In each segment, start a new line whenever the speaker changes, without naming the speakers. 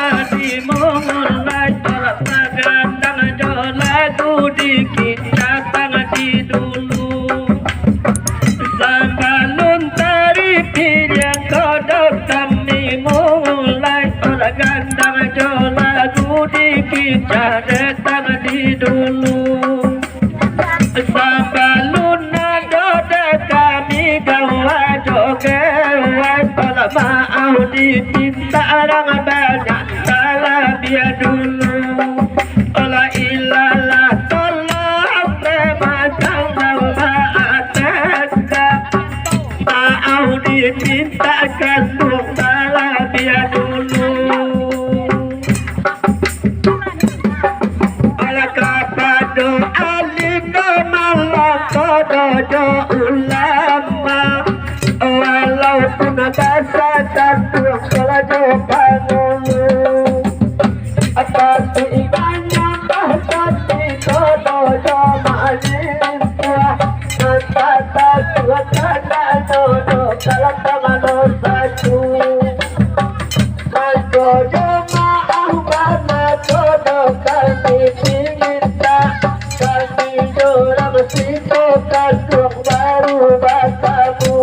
padi mulai terpagandang lagu di kita di dulu sambalun taripi yang kodok kami mulai terpagandang lagu di kita datang di dulu sambalun nado kami gawa joget pada mau diminta orang banyak salah dia dulu olah ilalah tolong remajang nama atasnya mau diminta kasih salah dia dulu olah kapado alino malah kododo ulama walaupun bahasa satu kalau dulu atas imannya bahasa kododo manisnya masa tua kada dodo kalau tangan satu kododo maaf karena kododo kami diminta kami dorang situ kasih baru basamu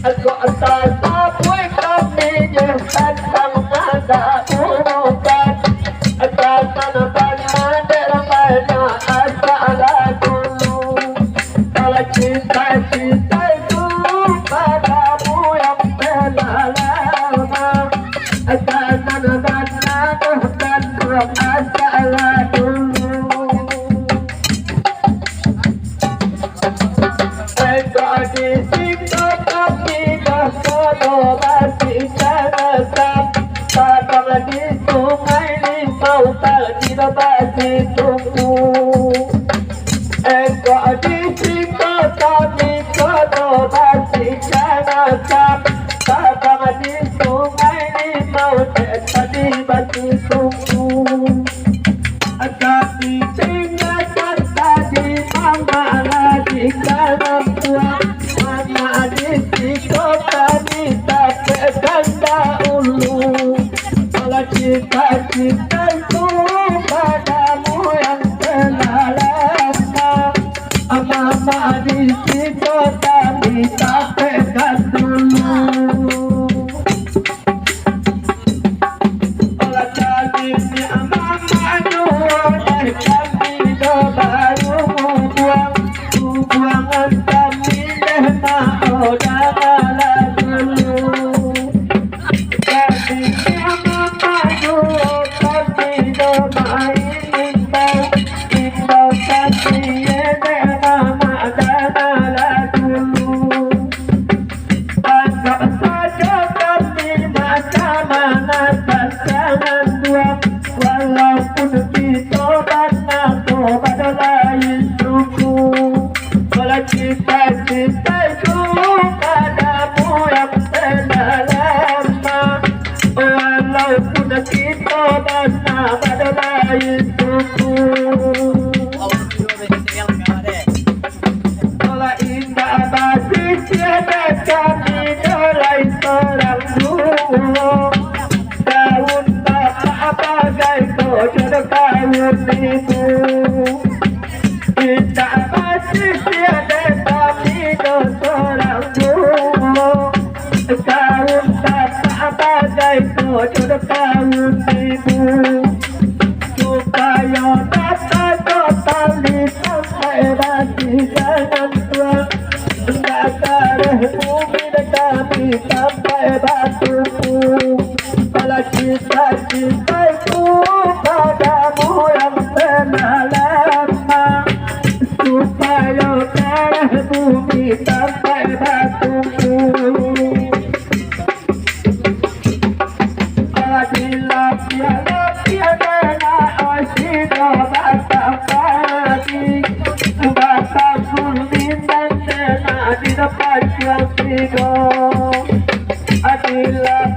aku atas apa kami jangan ada urusan atas tanaman ada banyak asal dulu kalau cinta itu padamu yang telah lama atas tanaman dan asal dulu di situ kami berkodoh masih sangat padang di sungai limau tidak masih tunggu di situ kami kodoh masih sangat padang di sungai limau tadi masih tunggu kami tinggalkan tadi mama lagi dalam tuang mana di situ kami tak dahulu kalau cita-cita itu padamu yang telah lama mama di situ kami tak dulu kalau tadinya mama dulu kami baru buangan kami mau janganlah dulu tadinya mama dulu kami main imbau kami mama janganlah dulu anggap saja kami macam mana pasangan dua walaupun kita banyak pada lain suku kalau cita-cita itu padamu yang telah lama walaupun kita banyak pada lain suku kalau indah masih tiada kami mulai seorang dulu daun apa bagai kodoh daun ibu tidak masih tiada kami seorang dulu daun apa bagai kodoh daun ibu supaya dapat total sampai nanti jangan tua enggak kareh bumi kami sampai batuku kalau cita-cita itu padamu yang telah lama supaya kareh bumi sampai batuku bila tiada asyidah batang pagi batang kulmin dan di depan yang tiga adilah